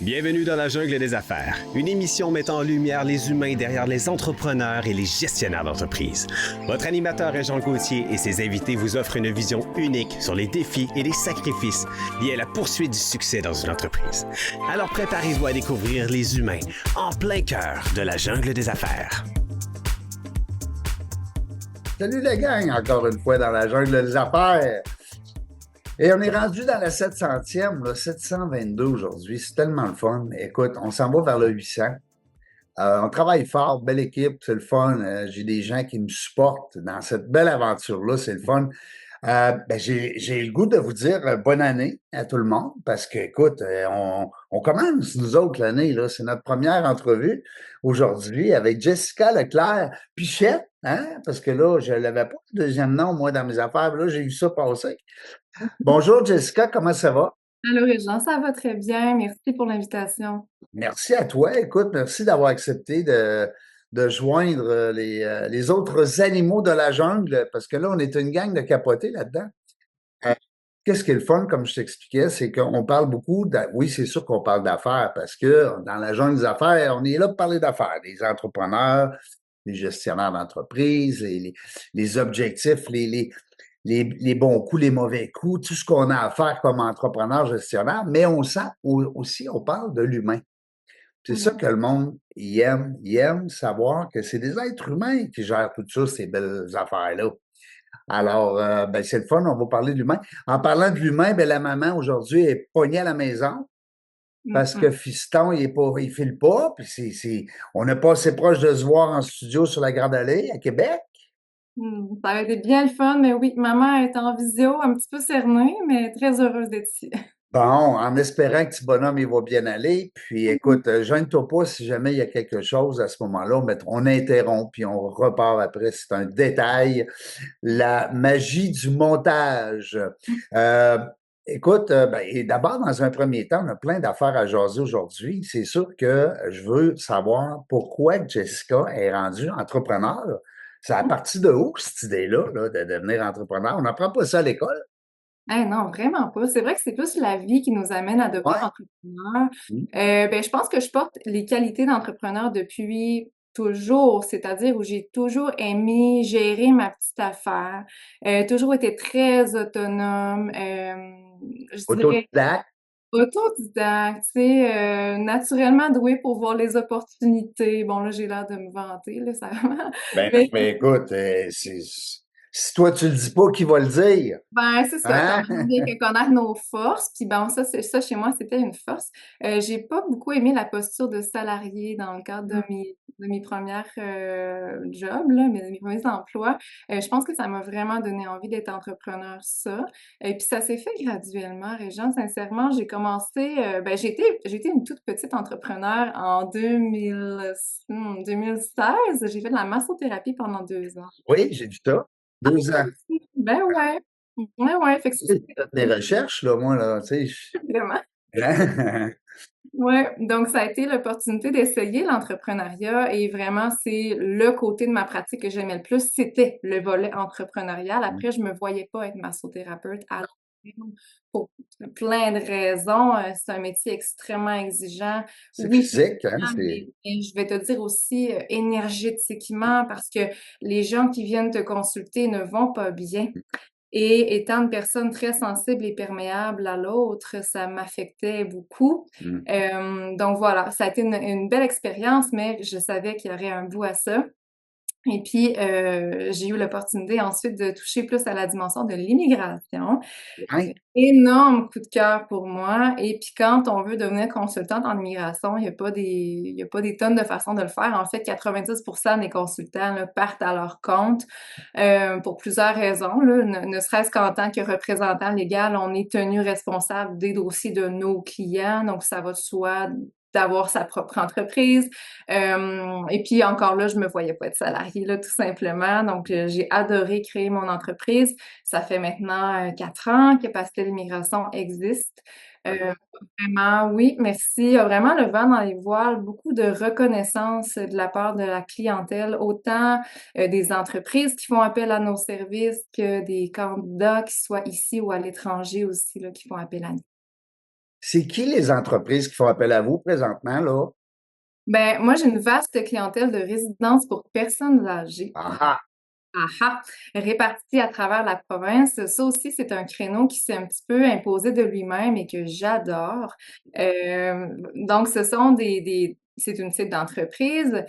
Bienvenue dans la jungle des affaires, une émission mettant en lumière les humains derrière les entrepreneurs et les gestionnaires d'entreprise. Votre animateur est Jean Gauthier et ses invités vous offrent une vision unique sur les défis et les sacrifices liés à la poursuite du succès dans une entreprise. Alors préparez-vous à découvrir les humains en plein cœur de la jungle des affaires. Salut les gang, encore une fois dans la jungle des affaires. Et on est rendu dans la 700e, là, 722 aujourd'hui. C'est tellement le fun. Écoute, on s'en va vers le 800. On travaille fort, belle équipe, c'est le fun. J'ai des gens qui me supportent dans cette belle aventure-là, c'est le fun. J'ai le goût de vous dire bonne année à tout le monde parce que, écoute, on commence, nous autres, l'année, là. C'est notre première entrevue aujourd'hui avec Jessica Leclerc-Pichette, hein? Parce que là, je n'avais pas de deuxième nom, moi, dans mes affaires. Là, j'ai eu ça passer. Bonjour, Jessica, comment ça va? Allô, Régent, ça va très bien. Merci pour l'invitation. Merci à toi. Écoute, merci d'avoir accepté de joindre les autres animaux de la jungle parce que là, on est une gang de capotés là-dedans. Qu'est-ce qui est le fun, comme je t'expliquais, c'est qu'on parle beaucoup, oui, c'est sûr qu'on parle d'affaires parce que dans la jungle des affaires, on est là pour parler d'affaires, des entrepreneurs, les gestionnaires d'entreprise, les objectifs, les bons coups, les mauvais coups, tout ce qu'on a à faire comme entrepreneur, gestionnaire, mais on sent aussi, on parle de l'humain. C'est ça que le monde il aime savoir que c'est des êtres humains qui gèrent tout ça, ces belles affaires-là. Alors, c'est le fun, on va parler de l'humain. En parlant de l'humain, la maman aujourd'hui est pognée à la maison parce que fiston, il file pas, puis on n'est pas assez proche de se voir en studio sur la Grande Allée à Québec. Ça a été bien le fun, mais oui, maman est en visio, un petit peu cernée, mais très heureuse d'être ici. Bon, en espérant que petit bonhomme, il va bien aller. Puis écoute, gêne-toi pas si jamais il y a quelque chose à ce moment-là, on interrompt puis on repart après. C'est un détail. La magie du montage. Euh, Écoute, et d'abord, dans un premier temps, on a plein d'affaires à jaser aujourd'hui. C'est sûr que je veux savoir pourquoi Jessica est rendue entrepreneur. C'est à partir de où, cette idée-là, là, de devenir entrepreneur? On n'apprend pas ça à l'école. Non, vraiment pas. C'est vrai que c'est plus la vie qui nous amène à devenir Ouais. entrepreneur. Mm. Je pense que je porte les qualités d'entrepreneur depuis toujours, c'est-à-dire où j'ai toujours aimé gérer ma petite affaire, toujours été très autonome, je dirais Autodidacte. autodidacte, tu sais, naturellement douée pour voir les opportunités. Bon, là, j'ai l'air de me vanter, là, ça mais Mais écoute, si toi tu le dis pas, qui va le dire? c'est ça, quand Hein? même bien que connaître nos forces, puis bon, ça chez moi, c'était une force. J'ai pas beaucoup aimé la posture de salarié dans le cadre de mes premières jobs, là, de mes premiers emplois. Je pense que ça m'a vraiment donné envie d'être entrepreneur, ça. Et puis ça s'est fait graduellement, Régent. Sincèrement, j'ai commencé, j'ai été une toute petite entrepreneur en 2016. J'ai fait de la massothérapie pendant 2 ans. Oui, j'ai du ça. 2 ans. Ben ouais. Ouais, ouais, fait que ça, J'ai fait des recherches, là, moi, là, tu sais. vraiment. Hein? Ouais, donc ça a été l'opportunité d'essayer l'entrepreneuriat et vraiment c'est le côté de ma pratique que j'aimais le plus, c'était le volet entrepreneurial. Après, je me voyais pas être massothérapeute à long terme pour plein de raisons. C'est un métier extrêmement exigeant. C'est Oui, physique, hein? physiquement, mais je vais te dire aussi énergétiquement parce que les gens qui viennent te consulter ne vont pas bien. Et étant une personne très sensible et perméable à l'autre, ça m'affectait beaucoup. Mm. Donc voilà, ça a été une belle expérience, mais je savais qu'il y aurait un bout à ça. Et puis, j'ai eu l'opportunité ensuite de toucher plus à la dimension de l'immigration. Ouais. Énorme coup de cœur pour moi. Et puis, quand on veut devenir consultante en immigration, il y a pas des tonnes de façons de le faire. En fait, 90% des consultants là, partent à leur compte pour plusieurs raisons. Là. Ne serait-ce qu'en tant que représentant légal, on est tenu responsable des dossiers de nos clients. Donc, ça va de soi d'avoir sa propre entreprise. Et puis encore là, je me voyais pas être salariée là, tout simplement. Donc j'ai adoré créer mon entreprise. Ça fait maintenant 4 ans que Pastel Immigration existe. Vraiment, oui, merci. Il y a vraiment le vent dans les voiles, beaucoup de reconnaissance de la part de la clientèle, autant des entreprises qui font appel à nos services que des candidats qui soient ici ou à l'étranger aussi là, qui font appel à nous. C'est qui les entreprises qui font appel à vous présentement, là? Ben, moi, j'ai une vaste clientèle de résidences pour personnes âgées. Ah ah! Ah ah! Réparties à travers la province. Ça aussi, c'est un créneau qui s'est un petit peu imposé de lui-même et que j'adore. Donc, ce sont c'est une type d'entreprise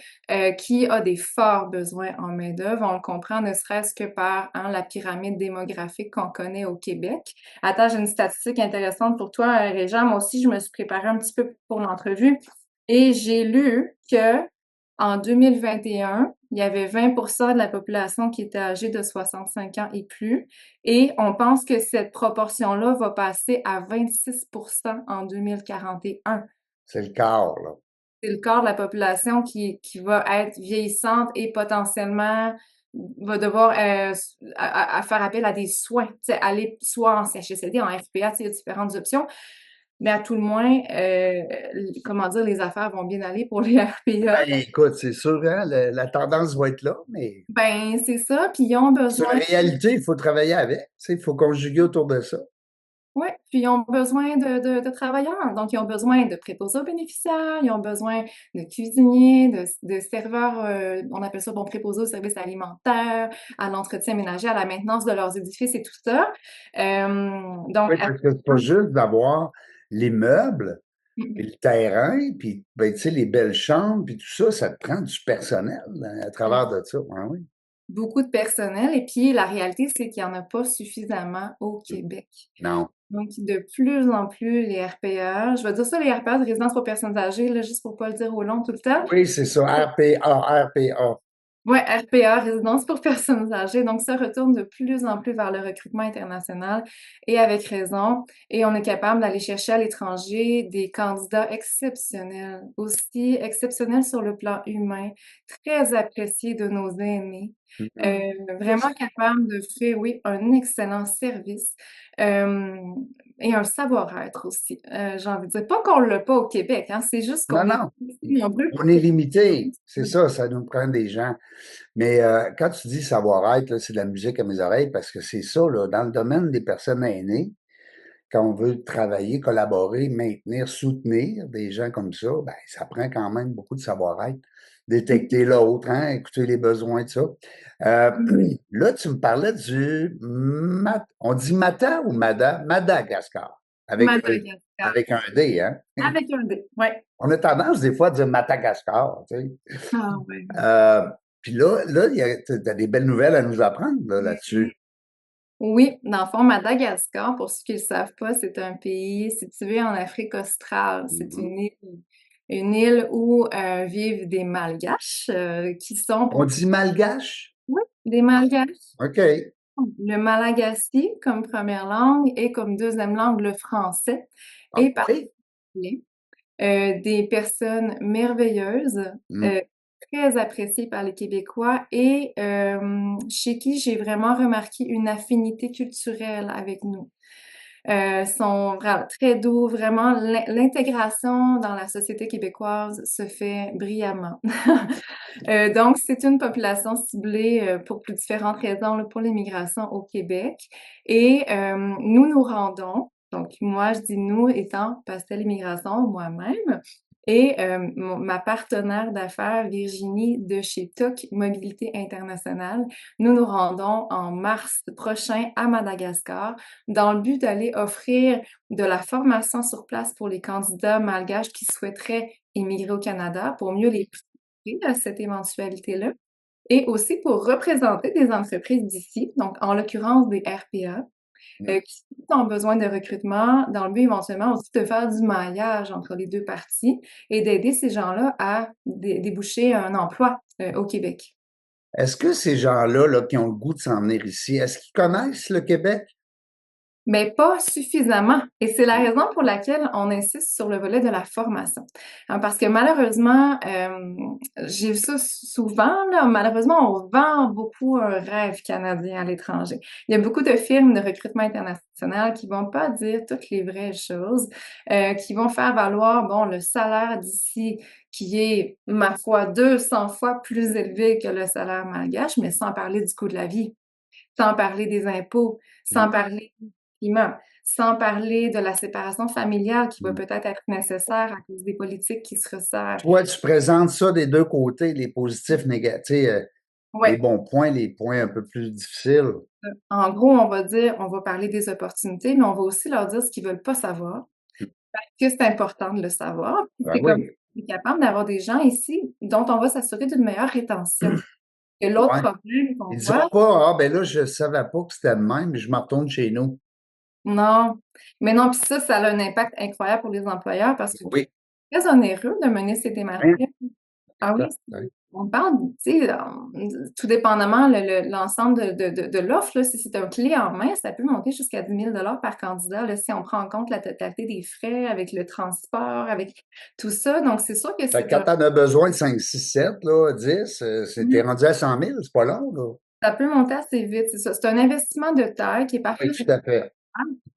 qui a des forts besoins en main-d'œuvre. On le comprend ne serait-ce que par la pyramide démographique qu'on connaît au Québec. Attends, j'ai une statistique intéressante pour toi, Réjean. Moi aussi, je me suis préparée un petit peu pour l'entrevue et j'ai lu que en 2021, il y avait 20% de la population qui était âgée de 65 ans et plus, et on pense que cette proportion-là va passer à 26% en 2041. C'est le quart, là. C'est le quart de la population qui va être vieillissante et potentiellement va devoir à faire appel à des soins, tu sais, aller soit en CHSLD, en RPA, tu sais, il y a différentes options. Mais à tout le moins, comment dire, les affaires vont bien aller pour les RPA. Ben, écoute, c'est sûr, hein, la tendance va être là, mais Ben, c'est ça, puis ils ont c'est besoin une réalité, il faut travailler avec. Tu sais, il faut conjuguer autour de ça. ouais, puis ils ont besoin de travailleurs. Donc, ils ont besoin de préposés aux bénéficiaires, ils ont besoin de cuisiniers, de serveurs, on appelle ça, bon, préposés aux services alimentaires, à l'entretien ménager, à la maintenance de leurs édifices et tout ça. Donc, Oui, parce que c'est pas juste d'avoir les meubles, puis mmh le terrain, puis ben, tu sais, les belles chambres, puis tout ça, ça te prend du personnel à travers de ça. Ah oui. beaucoup de personnel et puis la réalité, c'est qu'il y en a pas suffisamment au Québec. Non. Donc, de plus en plus, les RPA, je vais dire ça, les RPA de résidence pour personnes âgées, là, juste pour pas le dire au long tout le temps. Oui, c'est ça. RPA, RPA. Ouais, RPA, résidence pour personnes âgées. Donc, ça retourne de plus en plus vers le recrutement international et avec raison. Et on est capable d'aller chercher à l'étranger des candidats exceptionnels, aussi exceptionnels sur le plan humain, très appréciés de nos aînés, Mhm. vraiment capables d'offrir, oui, un excellent service et un savoir-être aussi. J'ai envie de dire, pas qu'on l'a pas au Québec, hein, c'est juste Non, qu'on est non. nombreux On pour est que limité. C'est ça, ça nous prend des gens. Mais quand tu dis savoir-être, là, c'est de la musique à mes oreilles parce que c'est ça, là, dans le domaine des personnes aînées, quand on veut travailler, collaborer, maintenir, soutenir des gens comme ça, ben, ça prend quand même beaucoup de savoir-être. Détecter l'autre, hein, écouter les besoins, de ça. Euh, là, tu me parlais on dit Mata ou Madagascar? Madagascar. Avec un D, hein? Avec un D, ouais. On a tendance des fois à dire Madagascar, tu sais. Ah ouais. Euh, Puis là, t'as des belles nouvelles à nous apprendre là-dessus. Oui, dans le fond, Madagascar, pour ceux qui ne le savent pas, c'est un pays situé en Afrique australe. C'est Mhm. une île où vivent des Malgaches, qui sont On pour dit malgache? oui, des Malgaches. OK. Le malagasy comme première langue et comme deuxième langue le français. Ah Et par oui? des personnes merveilleuses, Mm. heu, très appréciées par les Québécois et chez qui j'ai vraiment remarqué une affinité culturelle avec nous. Sont vraiment très doux, vraiment l'intégration dans la société québécoise se fait brillamment. Donc c'est une population ciblée, pour plus différentes raisons, là, pour l'immigration au Québec et nous nous rendons donc moi, je dis «nous» étant Pastel Immigration, moi-même et ma partenaire d'affaires Virginie de chez TOC Mobilité Internationale. Nous nous rendons en mars prochain à Madagascar dans le but d'aller offrir de la formation sur place pour les candidats malgaches qui souhaiteraient immigrer au Canada pour mieux les préparer à cette éventualité-là et aussi pour représenter des entreprises d'ici, donc en l'occurrence des RPA, Mm. qui ont besoin de recrutement dans le but éventuellement aussi de faire du maillage entre les 2 parties et d'aider ces gens-là à déboucher un emploi, au Québec. Est-ce que ces gens-là là, qui ont le goût de s'en venir ici, est-ce qu'ils connaissent le Québec? Mais pas suffisamment et c'est la raison pour laquelle on insiste sur le volet de la formation. Parce que malheureusement, j'ai vu ça souvent là, malheureusement, on vend beaucoup un rêve canadien à l'étranger. Il y a beaucoup de firmes de recrutement international qui vont pas dire toutes les vraies choses, qui vont faire valoir, bon, le salaire d'ici qui est, ma foi, 200 fois plus élevé que le salaire malgache, mais sans parler du coût de la vie, sans parler des impôts, Mm. sans parler du climat. sans parler de la séparation familiale qui va Mm. peut-être être nécessaire à cause des politiques qui se resserrent. Toi, tu présentes ça des deux côtés, les positifs, négatifs, les Ouais. bons points, les points un peu plus difficiles. En gros, on va dire, on va parler des opportunités, mais on va aussi leur dire ce qu'ils veulent pas savoir, parce que c'est important de le savoir. Puis Ben c'est comme oui. on est capable d'avoir des gens ici dont on va s'assurer d'une meilleure rétention. Et l'autre Ouais. problème qu'on Ils voit, diront pas, ah, ben là, je savais pas que c'était le même, mais je me retourne chez nous. non, mais non, puis ça a un impact incroyable pour les employeurs parce que Oui. c'est très onéreux de mener ces Hein? démarches-là. Ah oui, Certain. on parle, tu sais, tout dépendamment l'ensemble de l'offre, là, si c'est un clé en main, ça peut monter jusqu'à 10 000 par candidat, là, si on prend en compte la totalité des frais, avec le transport, avec tout ça. Donc, c'est sûr que Fait que c'est quand un... t'en as besoin de 5, 6, 7, là, 10, t'es rendu à 100 000, c'est pas long, là. Ça peut monter assez vite, c'est ça. C'est un investissement de taille qui est Oui, parfois tout à fait.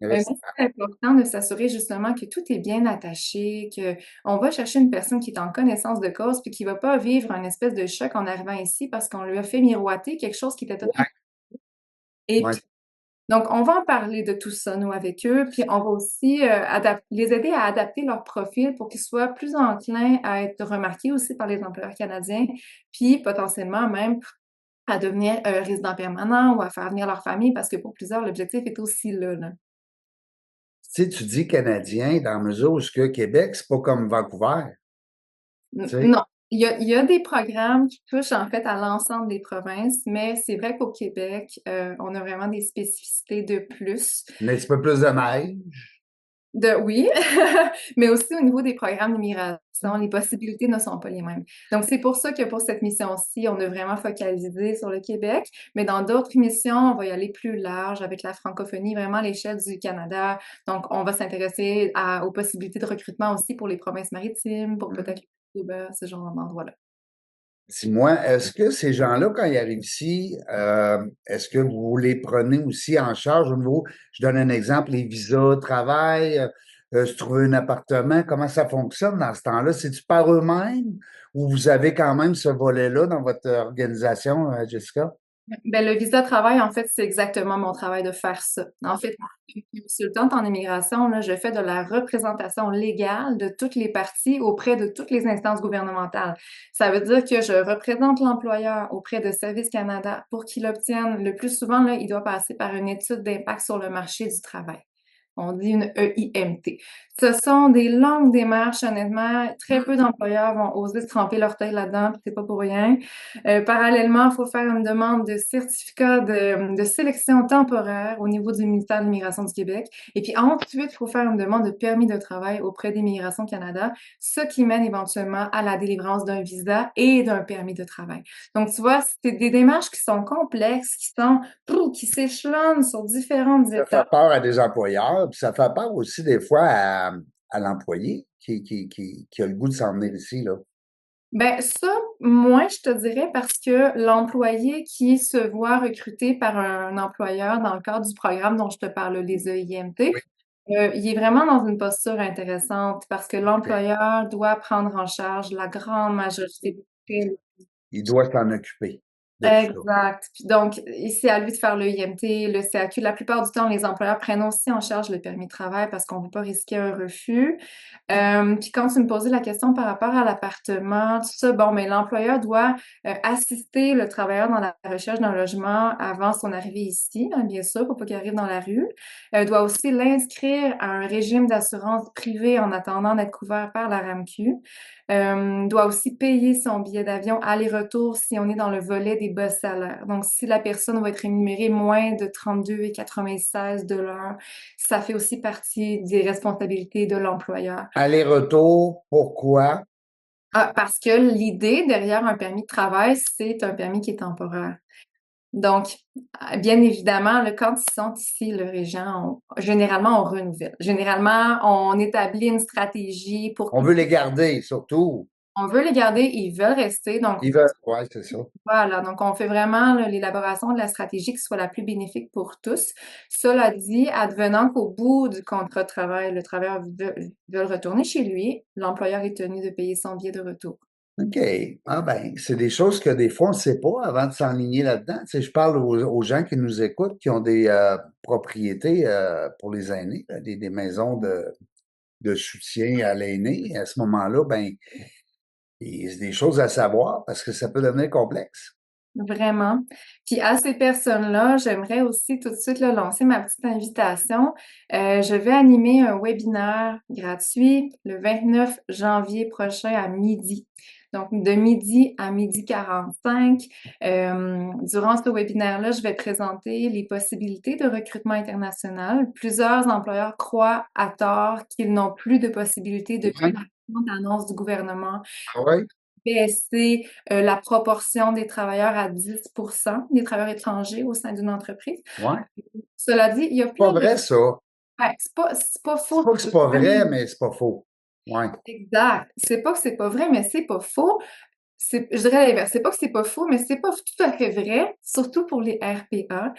mais c'est important de s'assurer justement que tout est bien attaché, que on va chercher une personne qui est en connaissance de cause, puis qui va pas vivre un espèce de choc en arrivant ici parce qu'on lui a fait miroiter quelque chose qui était totalement... Ouais, Et ouais. puis, donc, on va en parler de tout ça, nous, avec eux, puis on va aussi les aider à adapter leur profil pour qu'ils soient plus enclins à être remarqués aussi par les employeurs canadiens, puis potentiellement même à devenir résidents permanents ou à faire venir leur famille, parce que pour plusieurs, l'objectif est aussi là, là. Tu sais, tu dis Canadien dans la mesure où ce que Québec, c'est pas comme Vancouver, tu sais. Non, il y a des programmes qui touchent en fait à l'ensemble des provinces, mais c'est vrai qu'au Québec, on a vraiment des spécificités de plus. Un petit peu plus de neige. Oui, mais aussi au niveau des programmes d'immigration, les possibilités ne sont pas les mêmes. Donc, c'est pour ça que pour cette mission-ci, on a vraiment focalisé sur le Québec, mais dans d'autres missions, on va y aller plus large avec la francophonie, vraiment à l'échelle du Canada. Donc, on va s'intéresser aux possibilités de recrutement aussi pour les provinces maritimes, pour peut-être ce genre d'endroit-là. Dis-moi, est-ce que ces gens-là, quand ils arrivent ici, est-ce que vous les prenez aussi en charge au niveau, je donne un exemple, les visas, travail, se trouver un appartement, comment ça fonctionne dans ce temps-là? C'est-tu par eux-mêmes ou vous avez quand même ce volet-là dans votre organisation, Jessica? Ben, le visa travail, en fait, c'est exactement mon travail de faire ça. En fait, je suis consultante en immigration, là, je fais de la représentation légale de toutes les parties auprès de toutes les instances gouvernementales. Ça veut dire que je représente l'employeur auprès de Service Canada pour qu'il obtienne, le plus souvent, là, il doit passer par une étude d'impact sur le marché du travail. On dit une EIMT. Ce sont des longues démarches, honnêtement. Très peu d'employeurs vont oser se tremper l'orteil là-dedans, puis c'est pas pour rien. Parallèlement, il faut faire une demande de certificat de sélection temporaire au niveau du ministère de l'Immigration du Québec. Et puis ensuite, il faut faire une demande de permis de travail auprès d'Immigration Canada, ce qui mène éventuellement à la délivrance d'un visa et d'un permis de travail. Donc, tu vois, c'est des démarches qui sont complexes, qui s'échelonnent sur différentes Ça fait étapes. peur à des employeurs, puis ça fait peur aussi des fois à l'employé qui a le goût de s'en venir ici, là. Ben ça, moi, je te dirais parce que l'employé qui se voit recruté par un employeur dans le cadre du programme dont je te parle, les EIMT, Oui. il est vraiment dans une posture intéressante parce que OK. l'employeur doit prendre en charge la grande majorité des frais. Il doit s'en occuper de tout ça. Exact. Puis donc, c'est à lui de faire le IMT, le CAQ. La plupart du temps, les employeurs prennent aussi en charge le permis de travail parce qu'on ne veut pas risquer un refus. Puis quand tu me posais la question par rapport à l'appartement, tout ça, bon, mais l'employeur doit assister le travailleur dans la recherche d'un logement avant son arrivée ici, hein, bien sûr, pour pas qu'il arrive dans la rue. Doit aussi l'inscrire à un régime d'assurance privée en attendant d'être couvert par la RAMQ. Doit aussi payer son billet d'avion aller-retour si on est dans le volet des bas salaires. Donc, si la personne va être rémunérée moins de 32,96 de l'heure, ça fait aussi partie des responsabilités de l'employeur. Aller-retour, pourquoi? Ah, parce que l'idée derrière un permis de travail, c'est un permis qui est temporaire. Donc, bien évidemment, là, quand ils sont ici, les gens, généralement, on renouvelle. Généralement, on établit une stratégie pour On veut les garder, surtout. on veut les garder, ils veulent rester. Donc, Ils veulent, ouais, c'est ça. voilà, donc on fait vraiment là, l'élaboration de la stratégie qui soit la plus bénéfique pour tous. Cela dit, advenant qu'au bout du contrat de travail, le travailleur veut retourner chez lui, l'employeur est tenu de payer son billet de retour. OK. Ah ben, c'est des choses que des fois, on ne sait pas avant de s'enligner là-dedans. Tu sais, je parle aux gens qui nous écoutent, qui ont propriétés pour les aînés, là, des maisons de soutien à l'aîné. À ce moment-là, ben, il y a des choses à savoir parce que ça peut devenir complexe. Vraiment. Puis à ces personnes-là, j'aimerais aussi tout de suite là, lancer ma petite invitation. Je vais animer un webinaire gratuit le 29 janvier prochain à midi. Donc, de midi à 12h45. Durant ce webinaire-là, je vais présenter les possibilités de recrutement international. Plusieurs employeurs croient à tort qu'ils n'ont plus de possibilités depuis Ouais. la récente annonce du gouvernement Ah ouais? baisser la proportion des travailleurs à 10%, des travailleurs étrangers au sein d'une entreprise. Ouais. Cela dit, il y a C'est pas plein de... vrai, ça. Ouais, c'est pas C'est faux. pas que c'est pas vrai, mais c'est pas faux. Ouais. Exact. C'est pas que c'est pas vrai, mais c'est pas faux. Je dirais l'inverse. C'est pas que c'est pas faux, mais c'est pas tout à fait vrai, surtout pour les RPA,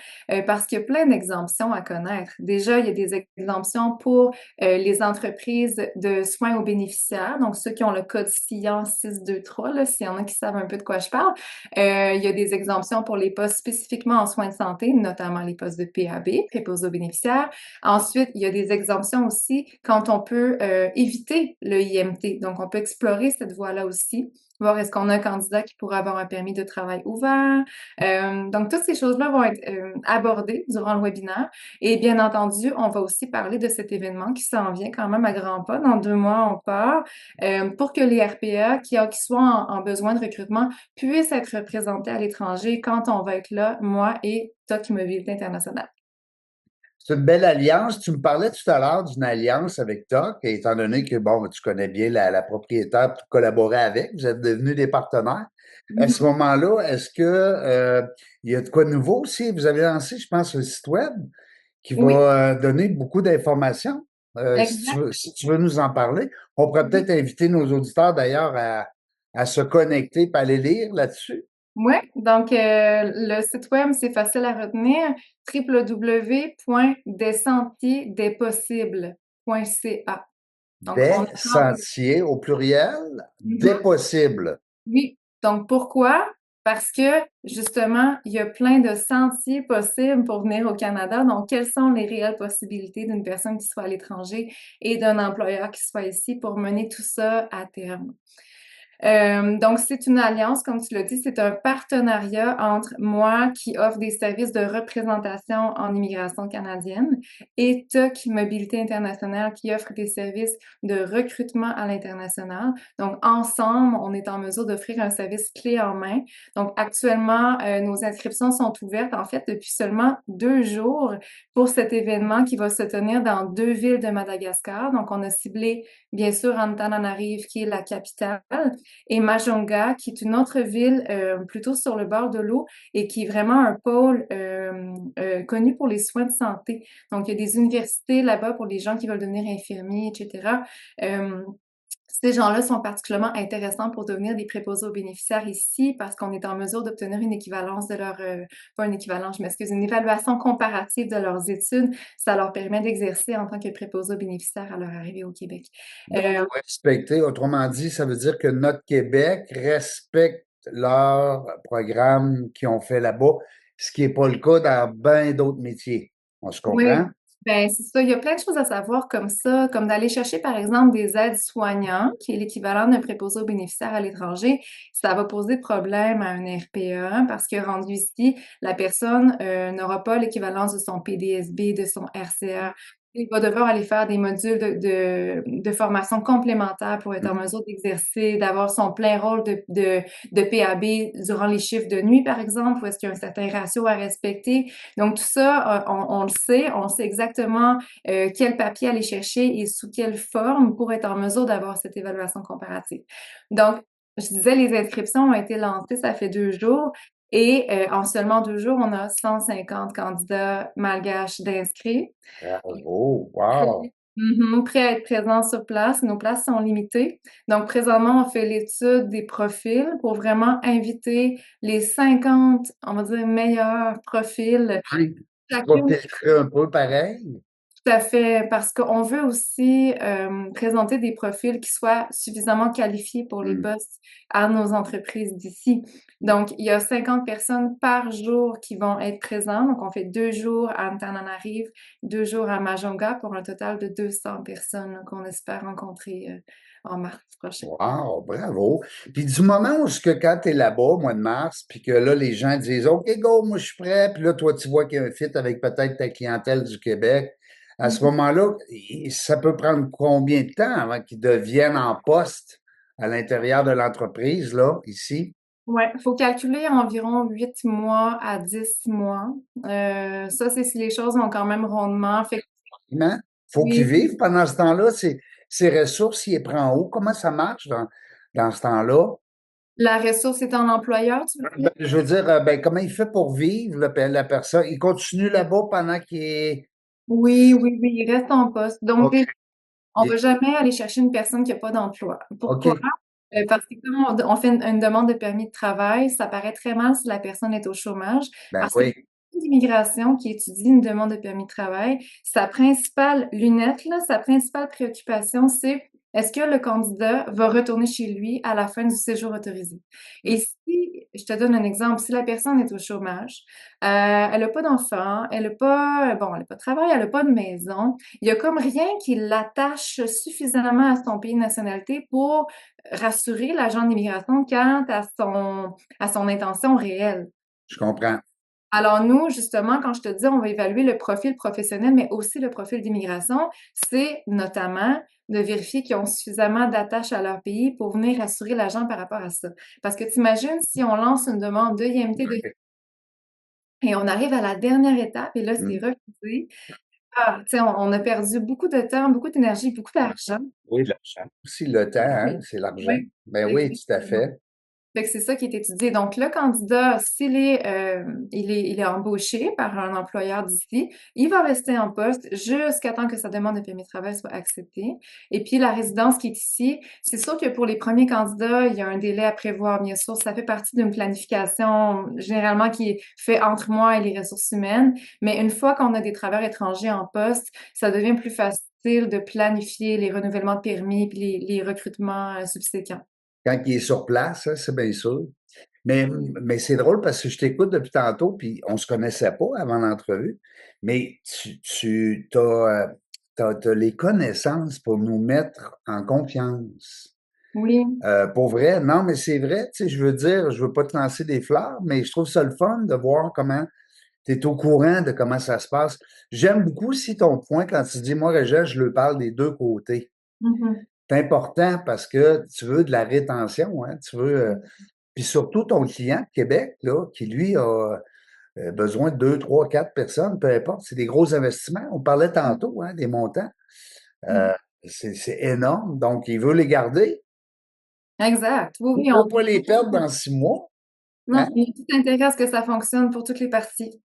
parce qu'il y a plein d'exemptions à connaître. Déjà, il y a des exemptions pour les entreprises de soins aux bénéficiaires, donc ceux qui ont le code SIAN 623, là, s'il y en a qui savent un peu de quoi je parle. Il y a des exemptions pour les postes spécifiquement en soins de santé, notamment les postes de PAB, préposés aux bénéficiaires. Ensuite, il y a des exemptions aussi quand on peut éviter le IMT. Donc, on peut explorer cette voie-là aussi. Voir est-ce qu'on a un candidat qui pourrait avoir un permis de travail ouvert. Donc, toutes ces choses-là vont être abordées durant le webinaire. Et bien entendu, on va aussi parler de cet événement qui s'en vient quand même à grands pas. Dans 2 mois, on part pour que les RPA qui soient en besoin de recrutement puissent être représentés à l'étranger quand on va être là, moi et TOC Mobilité Internationale. C'est une belle alliance. Tu me parlais tout à l'heure d'une alliance avec TOC, et étant donné que, bon, tu connais bien la propriétaire pour collaborer avec, vous êtes devenus des partenaires. À ce moment-là, est-ce que il y a de quoi de nouveau aussi? Vous avez lancé, je pense, un site web qui Oui, va donner beaucoup d'informations. exact. Si tu veux nous en parler, on pourrait peut-être inviter nos auditeurs d'ailleurs à se connecter et aller lire là-dessus. Oui, donc le site web, c'est facile à retenir, www.descentiersdespossibles.ca. Donc, on Des a sentiers au pluriel, des Mhm. possibles. Oui. Donc, pourquoi? Parce que, justement, il y a plein de sentiers possibles pour venir au Canada. Donc, quelles sont les réelles possibilités d'une personne qui soit à l'étranger et d'un employeur qui soit ici pour mener tout ça à terme? Donc, c'est une alliance, comme tu l'as dit, c'est un partenariat entre moi qui offre des services de représentation en immigration canadienne et TOC Mobilité Internationale qui offre des services de recrutement à l'international. Donc, ensemble, on est en mesure d'offrir un service clé en main. Donc, actuellement, nos inscriptions sont ouvertes, en fait, depuis seulement 2 jours pour cet événement qui va se tenir dans 2 villes de Madagascar. Donc, on a ciblé, bien sûr, Antananarive, qui est la capitale, et Majunga, qui est une autre ville plutôt sur le bord de l'eau et qui est vraiment un pôle connu pour les soins de santé. Donc, il y a des universités là-bas pour les gens qui veulent devenir infirmiers, etc. Euh, Ces gens-là sont particulièrement intéressants pour devenir des préposés aux bénéficiaires ici parce qu'on est en mesure d'obtenir une équivalence de leur, pas une équivalence, je m'excuse, une évaluation comparative de leurs études. Ça leur permet d'exercer en tant que préposés aux bénéficiaires à leur arrivée au Québec. Respecter, autrement dit, ça veut dire que notre Québec respecte leur programme qu'ils ont fait là-bas, ce qui n'est pas le cas dans bien d'autres métiers. On se Oui, comprend? ben c'est ça. Il y a plein de choses à savoir comme ça, comme d'aller chercher, par exemple, des aides-soignants, qui est l'équivalent d'un préposé aux bénéficiaires à l'étranger. Ça va poser problème à un RPA parce que rendu ici, la personne n'aura pas l'équivalence de son PDSB, de son RCA. Il va devoir aller faire des modules de formation complémentaire pour être en mesure d'exercer, d'avoir son plein rôle de PAB durant les chiffres de nuit, par exemple, où est-ce qu'il y a un certain ratio à respecter. Donc, tout ça, on le sait, on sait exactement quel papier aller chercher et sous quelle forme pour être en mesure d'avoir cette évaluation comparative. Donc, je disais, les inscriptions ont été lancées, ça fait 2 jours. Et en seulement 2 jours, on a 150 candidats malgaches d'inscrits. Bravo, wow! Prêts à être présents sur place. Nos places sont limitées. Donc, présentement, on fait l'étude des profils pour vraiment inviter les 50, on va dire, meilleurs profils. Hey, tu vas Chacune filtrer un peu pareil? Tout à fait, parce qu'on veut aussi présenter des profils qui soient suffisamment qualifiés pour les Hmm. postes à nos entreprises d'ici. Donc, il y a 50 personnes par jour qui vont être présentes. Donc, on fait 2 jours à Antananarive, 2 jours à Majunga pour un total de 200 personnes là, qu'on espère rencontrer en mars prochain. Wow, bravo. Puis du moment où ce que quand tu es là-bas, au mois de mars, puis que là, les gens disent OK, go, moi je suis prêt, puis là, toi, tu vois qu'il y a un fit avec peut-être ta clientèle du Québec, à ce moment-là, ça peut prendre combien de temps avant qu'ils deviennent en poste à l'intérieur de l'entreprise, là, ici? Ouais, faut calculer environ 8 mois à 10 mois. Ça, c'est si les choses vont quand même rondement. Fait que Hein? Faut qu'ils oui, vivent pendant ce temps-là. Ces ressources, ils les prennent où? Comment ça marche dans ce temps-là? la ressource étant l'employeur, tu veux dire? Ben, je veux dire, ben, comment il fait pour vivre, la personne? Il continue là-bas pendant qu'il est. Oui, oui, oui, il reste en poste. Donc, OK. on va jamais aller chercher une personne qui a pas d'emploi. Pourquoi? OK. Parce que comme on fait une demande de permis de travail, ça paraît très mal si la personne est au chômage, Ben parce que oui. l'immigration qui étudie une demande de permis de travail, sa principale lunette, là, sa principale préoccupation, c'est est-ce que le candidat va retourner chez lui à la fin du séjour autorisé? Et si, je te donne un exemple, si la personne est au chômage, elle a pas d'enfant, elle a pas, bon, elle a pas de travail, elle a pas de maison, il y a comme rien qui l'attache suffisamment à son pays de nationalité pour rassurer l'agent d'immigration quant à son intention réelle. Je comprends. Alors nous, justement, quand je te dis on va évaluer le profil professionnel, mais aussi le profil d'immigration, c'est notamment de vérifier qu'ils ont suffisamment d'attache à leur pays pour venir rassurer l'agent par rapport à ça. Parce que tu imagines si on lance une demande de IMT et on arrive à la dernière étape et là, c'est Mm. refusé. Ah, tu sais, on a perdu beaucoup de temps, beaucoup d'énergie, beaucoup d'argent. Oui, l'argent. Aussi, le temps, hein, Oui, c'est l'argent. oui, Ben oui, tout à effectivement. fait. Fait que c'est ça qui est étudié. Donc, le candidat, s'il est, il est embauché par un employeur d'ici, il va rester en poste jusqu'à temps que sa demande de permis de travail soit acceptée. Et puis, la résidence qui est ici, c'est sûr que pour les premiers candidats, il y a un délai à prévoir, bien sûr. Ça fait partie d'une planification, généralement, qui est fait entre moi et les ressources humaines. Mais une fois qu'on a des travailleurs étrangers en poste, ça devient plus facile de planifier les renouvellements de permis puis les recrutements subséquents. Quand il est sur place, hein, c'est bien sûr. Mais c'est drôle parce que je t'écoute depuis tantôt, puis on se connaissait pas avant l'entrevue, mais tu t'as les connaissances pour nous mettre en confiance. Oui. Pour vrai, non, mais c'est vrai, tu sais, je veux dire, je veux pas te lancer des fleurs, mais je trouve ça le fun de voir comment tu es au courant de comment ça se passe. J'aime beaucoup aussi ton point quand tu dis, moi, Régent, je le parle des deux côtés. Mhm. C'est important parce que tu veux de la rétention, hein, tu veux, puis surtout ton client de Québec, là, qui lui a besoin de 2, 3, 4 personnes, peu importe, c'est des gros investissements. On parlait tantôt, hein, des montants. Mhm. Euh, c'est énorme. Donc, il veut les garder. Exact. Oui, Il oui, ne on veut pas les perdre dans 6 mois. non, Hein? il y a tout intérêt à ce que ça fonctionne pour toutes les parties.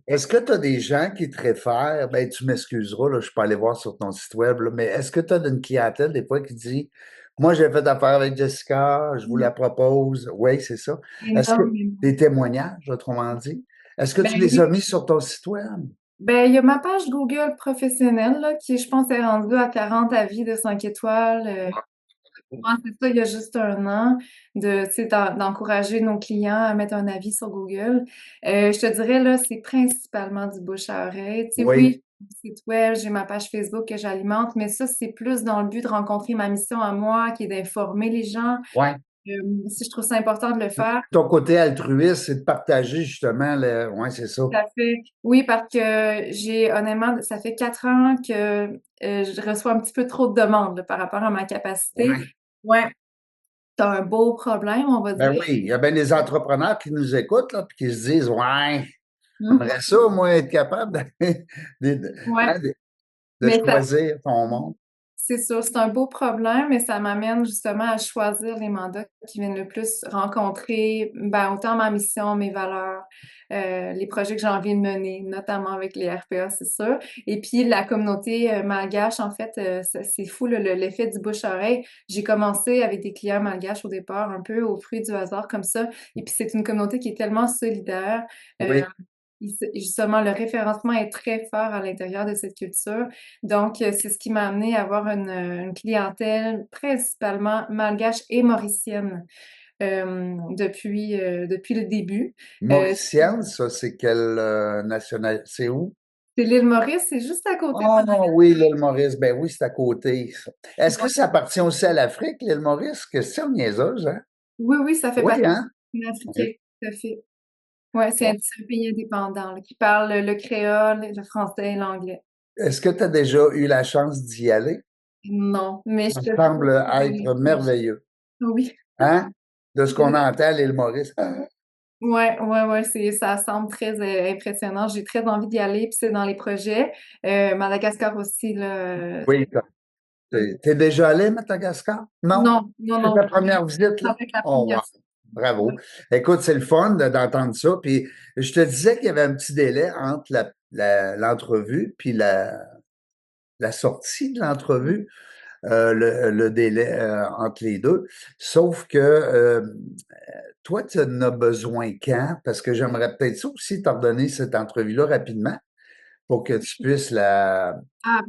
Est-ce que tu as des gens qui te réfèrent? Ben, tu m'excuseras, là, je ne suis pas allé voir sur ton site web, là, mais est-ce que tu as une clientèle des fois qui dit moi, j'ai fait affaire avec Jessica, je vous la propose. Oui, c'est ça. Est-ce que Énormément. des témoignages, autrement dit? Est-ce que Ben tu les as oui. mis sur ton site web? Ben, il y a ma page Google professionnelle, là, qui, je pense, est rendue à 40 avis de 5 étoiles. Ouais, c'est ça, il y a juste un an, tu sais, d'encourager nos clients à mettre un avis sur Google. Je te dirais, là, c'est principalement du bouche à oreille. Tu sais, Oui. oui, j'ai mon site web, j'ai ma page Facebook que j'alimente, mais ça, c'est plus dans le but de rencontrer ma mission à moi, qui est d'informer les gens. Ouais. Si je trouve ça important de le faire, Ton côté altruiste, c'est de partager justement le. Ouais, c'est ça. tout à fait. Oui, parce que j'ai honnêtement, ça fait 4 ans que je reçois un petit peu trop de demandes là, par rapport à ma capacité. Ouais. Ouais, t'as un beau problème, on va Ben dire. oui, il y a bien des entrepreneurs qui nous écoutent, là, puis qui se disent ouais, Mhm. j'aimerais ça, moi, être capable Ouais, hein, de mais ça, choisir ton monde. c'est sûr, c'est un beau problème, mais ça m'amène justement à choisir les mandats qui viennent le plus rencontrer, ben, autant ma mission, mes valeurs, les projets que j'ai envie de mener, notamment avec les RPA, c'est sûr. Et puis la communauté malgache, en fait, c'est fou l'effet du bouche-oreille. J'ai commencé avec des clients malgaches au départ, un peu au fruit du hasard comme ça. Et puis c'est une communauté qui est tellement solidaire. Oui. Justement, le référencement est très fort à l'intérieur de cette culture. Donc, c'est ce qui m'a amené à avoir une clientèle principalement malgache et mauricienne depuis le début. Mauritienne, ça, c'est quelle nationalité? C'est où? C'est l'île Maurice, c'est juste à côté de Oh Madagascar. oui, l'île Maurice. Ben oui, c'est à côté, ça. Est-ce que ça appartient aussi à l'Afrique, l'île Maurice? Question niaiseuse, hein? Oui, oui, ça fait Oui, partie hein? de Oui. africain, tout à fait. Ouais, Ouais. c'est un pays indépendant là, qui parle le créole, le français et l'anglais. Est-ce que tu as déjà eu la chance d'y aller? Non, mais je Ça te jure semble que dans les être projets. merveilleux. Oui. Hein? De ce qu'on entend à l'île Maurice. Ouais, ouais, ouais, ça semble très impressionnant. J'ai très envie d'y aller, puis c'est dans les projets. Madagascar aussi, là. Oui, t'es déjà allé à Madagascar? Non? Non, non, C'est non. ta première visite, Ça là? va être la Oh, wow. première fois. Bravo. Ouais. Écoute, c'est le fun d'entendre ça. Puis je te disais qu'il y avait un petit délai entre l'entrevue puis la sortie de l'entrevue, le délai entre les deux. Sauf que toi, tu en as besoin quand? Parce que j'aimerais peut-être ça aussi t'ordonner cette entrevue-là rapidement pour que tu puisses Ah,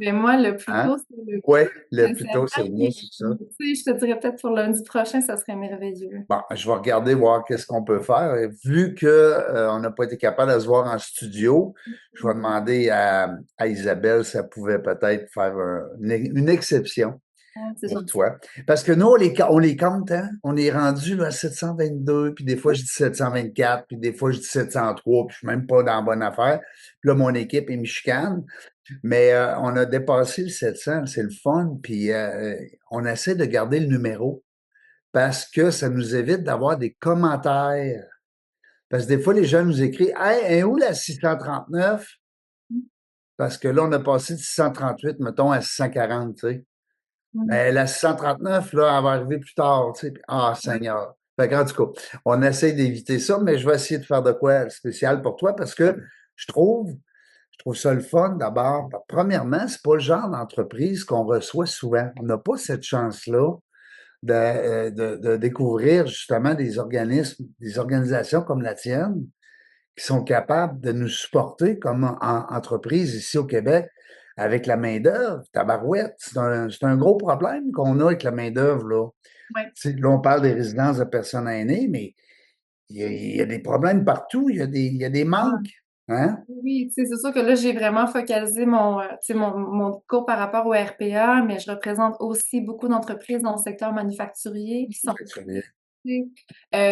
ben moi, le plus Hein? tôt, c'est le Oui, mieux. le plus tôt, c'est Sincèrement, le mieux, puis, c'est ça. tu sais, je te dirais peut-être pour lundi prochain, ça serait merveilleux. Bon, je vais regarder, voir qu'est-ce qu'on peut faire. Et vu que on n'a pas été capable de se voir en studio, je vais demander à Isabelle si elle pouvait peut-être faire une exception Ah, c'est pour gentil. toi. Parce que nous, on les compte, hein? On est rendu là, à 722, puis des fois, je dis 724, puis des fois, je dis 703, puis je suis même pas dans la bonne affaire. Puis là, mon équipe est michicane. Mais on a dépassé le 700, c'est le fun, puis on essaie de garder le numéro parce que ça nous évite d'avoir des commentaires. Parce que des fois, les gens nous écrivent Hey, est où la 639? Parce que là, on a passé de 638, mettons, à 640, tu sais. Mm. Mais la 639, là, elle va arriver plus tard, tu sais. Ah, Seigneur. Fait qu'en tout cas, on essaie d'éviter ça, mais je vais essayer de faire de quoi de spécial pour toi parce que je trouve, je trouve ça le fun d'abord. Premièrement, c'est pas le genre d'entreprise qu'on reçoit souvent. On n'a pas cette chance-là de découvrir justement des organismes, des organisations comme la tienne qui sont capables de nous supporter comme entreprise ici au Québec avec la main-d'œuvre. Tabarouette, c'est un gros problème qu'on a avec la main-d'œuvre, là. Ouais. Tu sais, là, on parle des résidences de personnes aînées, mais il y a des problèmes partout, il y a des Ah, manques. Hein? oui, tu sais, c'est sûr que là, j'ai vraiment focalisé tu sais, mon cours par rapport au RPA, mais je représente aussi beaucoup d'entreprises dans le secteur manufacturier qui sont Très bien.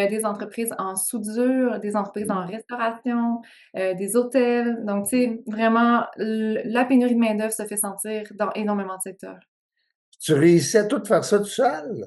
des entreprises en soudure, des entreprises en restauration, des hôtels. Donc, tu sais, vraiment, la pénurie de main-d'œuvre se fait sentir dans énormément de secteurs. Tu réussis à tout faire ça tout seul?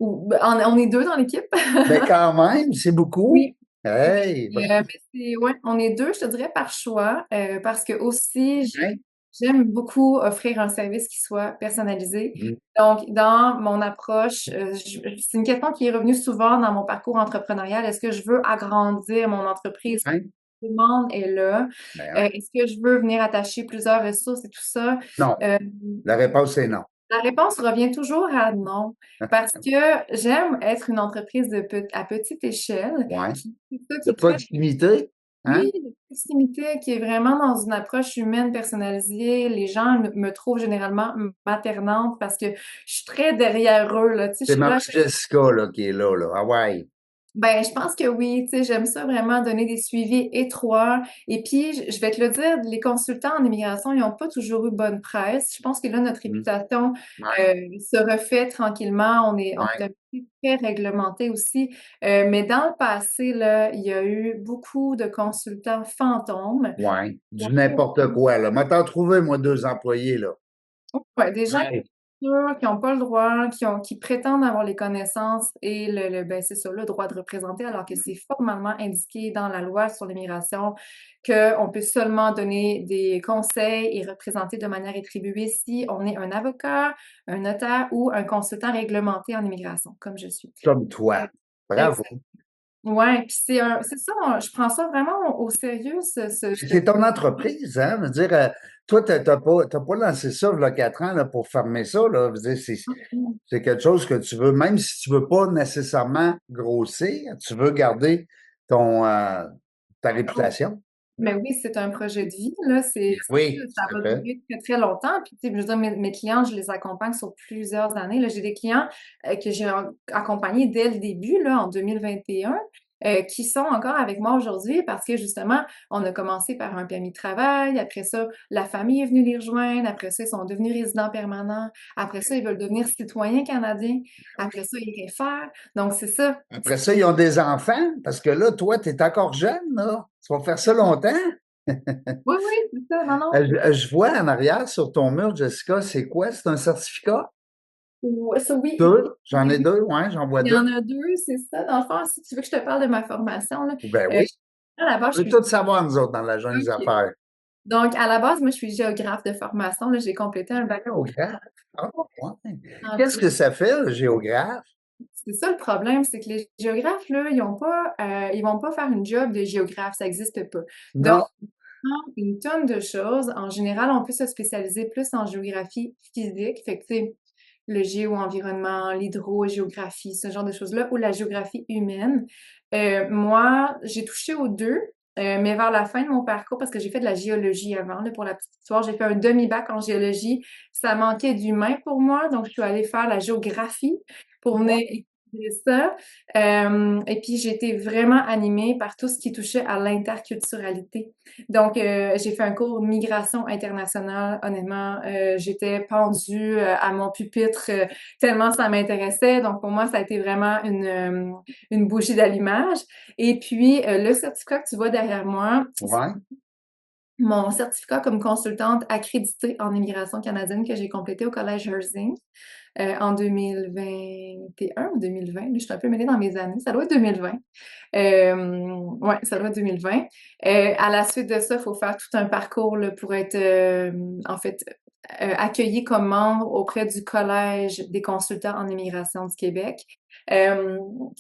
Ben, on est deux dans l'équipe. Mais quand même, c'est beaucoup. Oui. Hey, Mais ouais, on est deux, je te dirais, par choix, parce que aussi, hein? j'aime beaucoup offrir un service qui soit personnalisé. Mm. Donc, dans mon approche, c'est une question qui est revenue souvent dans mon parcours entrepreneurial. Est-ce que je veux agrandir mon entreprise? Hein? Tout le monde est là. Ben, hein? Est-ce que je veux venir attacher plusieurs ressources et tout ça? Non. Euh, La réponse est non. la réponse revient toujours à non, parce que j'aime être une entreprise à petite échelle. Ouais. C'est ça qui De est très proximité, hein? oui, de proximité qui est vraiment dans une approche humaine personnalisée. Les gens me trouvent généralement maternante parce que je suis très derrière eux, là. Tu sais, je C'est suis ma là. petite Jessica, là, qui est là, là. Ah ouais. Ben, je pense que oui, tu sais, j'aime ça vraiment donner des suivis étroits. Et puis, je vais te le dire, les consultants en immigration, ils n'ont pas toujours eu bonne presse. Je pense que là, notre Mm. réputation Ouais, se refait tranquillement. On est ouais, un peu très réglementé aussi. Mais dans le passé, là, il y a eu beaucoup de consultants fantômes. ouais. Du n'importe quoi, là. M'a t'en trouvé, moi, 2 employés, là. Ouais, des gens Ouais. qui n'ont pas le droit, qui prétendent avoir les connaissances et ben, c'est ça, le droit de représenter, alors que c'est formellement indiqué dans la loi sur l'immigration qu'on peut seulement donner des conseils et représenter de manière rétribuée si on est un avocat, un notaire ou un consultant réglementé en immigration, comme je suis. Comme toi. Bravo. Exact. Ouais, puis c'est ça, je prends ça vraiment au sérieux, C'est ton entreprise, hein? Je veux dire, toi, t'as pas lancé ça, il y a 4 ans, là, pour fermer ça, là. Je veux dire, c'est quelque chose que tu veux, même si tu veux pas nécessairement grossir, tu veux garder ton, ta réputation. Mais oui, c'est un projet de vie, là. Oui, Ça tout à va fait. durer très, très longtemps. Puis, tu sais, je veux dire, mes clients, je les accompagne sur plusieurs années. Là, j'ai des clients que j'ai accompagnés dès le début, là, en 2021, qui sont encore avec moi aujourd'hui parce que, justement, on a commencé par un permis de travail. Après ça, la famille est venue les rejoindre. Après ça, ils sont devenus résidents permanents. Après ça, ils veulent devenir citoyens canadiens. Après ça, ils réfèrent. Donc, c'est ça. Après ça, ils ont des enfants, parce que là, toi, tu es encore jeune, là. Tu vas faire ça longtemps. Oui, oui, c'est ça. Non, non. Je vois en arrière sur ton mur, Jessica, c'est quoi? C'est un certificat? Ça, oui. Deux? J'en ai Oui, deux, ouais, j'en vois il y deux. en a deux, c'est ça. Dans le fond, si tu veux que je te parle de ma formation, là, Ben euh, oui, à la base, on je veut suis... tout savoir, nous autres, dans la jungle des OK. affaires. Donc, à la base, moi, je suis géographe de formation. Là, j'ai complété un bac Géographe? Ah, ouais. en Qu'est-ce que ça fait, le géographe? C'est ça le problème, c'est que les géographes, là, ils vont pas faire une job de géographe, ça existe pas. Donc, Non. une tonne de choses. En général, on peut se spécialiser plus en géographie physique, fait que, tu sais, le géo-environnement, l'hydrogéographie, ce genre de choses-là, ou la géographie humaine. Moi, j'ai touché aux deux, mais vers la fin de mon parcours, parce que j'ai fait de la géologie avant, là, pour la petite histoire, j'ai fait un demi-bac en géologie. Ça manquait d'humain pour moi, donc je suis allée faire la géographie pour venir étudier ça. Et puis, j'ai été vraiment animée par tout ce qui touchait à l'interculturalité. Donc, j'ai fait un cours de migration internationale. Honnêtement, j'étais pendue à mon pupitre tellement ça m'intéressait. Donc, pour moi, ça a été vraiment une bougie d'allumage. Et puis, le certificat que tu vois derrière moi, c'est Ouais. mon certificat comme consultante accréditée en immigration canadienne que j'ai complété au Collège Herzing en 2021 ou 2020. Là, je suis un peu mêlée dans mes années. Ça doit être 2020. Ouais, ça doit être 2020. À la suite de ça, il faut faire tout un parcours là, pour être, en fait, accueilli comme membre auprès du Collège des consultants en immigration du Québec. Euh,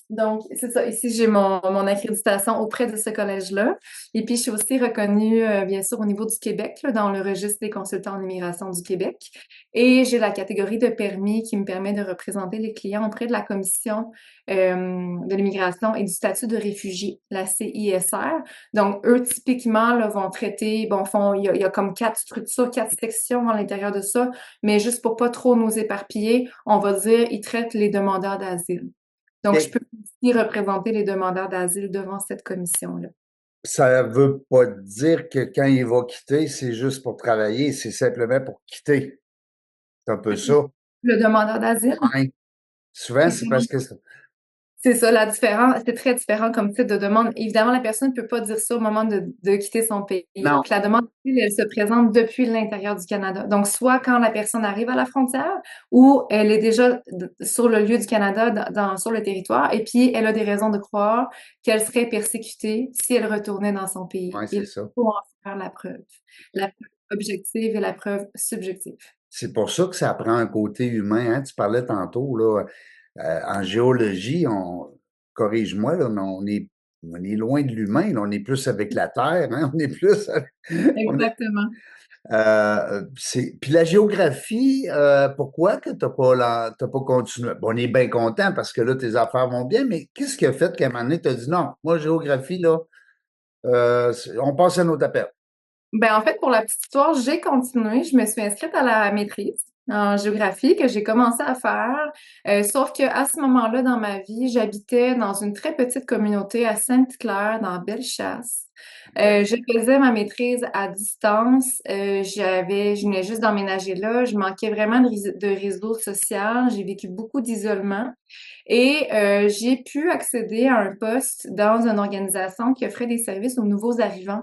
donc, c'est ça. Ici, j'ai mon accréditation auprès de ce collège-là. Et puis, je suis aussi reconnue, bien sûr, au niveau du Québec, là, dans le registre des consultants en immigration du Québec. Et j'ai la catégorie de permis qui me permet de représenter les clients auprès de la Commission de l'immigration et du statut de réfugié, la CISR. Donc, eux, typiquement, là, vont traiter, bon, il y a comme 4 structures, 4 sections à l'intérieur de ça, mais juste pour pas trop nous éparpiller, on va dire, ils traitent les demandeurs d'asile. Donc, je OK. peux aussi représenter les demandeurs d'asile devant cette commission-là. Ça veut pas dire que quand il va quitter, c'est juste pour travailler, c'est simplement pour quitter. C'est un peu ça. Le demandeur d'asile, Ouais. Souvent, c'est parce que c'est ça, la différence, c'est très différent comme type de demande. Évidemment, la personne ne peut pas dire ça au moment de quitter son pays. non. Donc, la demande, elle se présente depuis l'intérieur du Canada. Donc, soit quand la personne arrive à la frontière ou elle est déjà sur le lieu du Canada, sur le territoire, et puis elle a des raisons de croire qu'elle serait persécutée si elle retournait dans son pays. Ouais, c'est Il ça. faut en faire la preuve objective et la preuve subjective. C'est pour ça que ça prend un côté humain, hein. Tu parlais tantôt, là, en géologie, corrige-moi, là, mais on est loin de l'humain, là. On est plus avec la terre, hein. On est plus avec, on est, Exactement. puis la géographie, pourquoi que t'as pas continué? Bon, on est bien content parce que là, tes affaires vont bien, mais qu'est-ce qui a fait qu'à un moment donné, t'as dit non, moi, géographie, là, on passe à notre appel. Ben, en fait, pour la petite histoire, j'ai continué. Je me suis inscrite à la maîtrise en géographie que j'ai commencé à faire. Sauf que à ce moment-là dans ma vie, j'habitais dans une très petite communauté à Sainte-Claire, dans Bellechasse. Je faisais ma maîtrise à distance. Je venais juste d'emménager là. Je manquais vraiment de réseau social. J'ai vécu beaucoup d'isolement. Et j'ai pu accéder à un poste dans une organisation qui offrait des services aux nouveaux arrivants.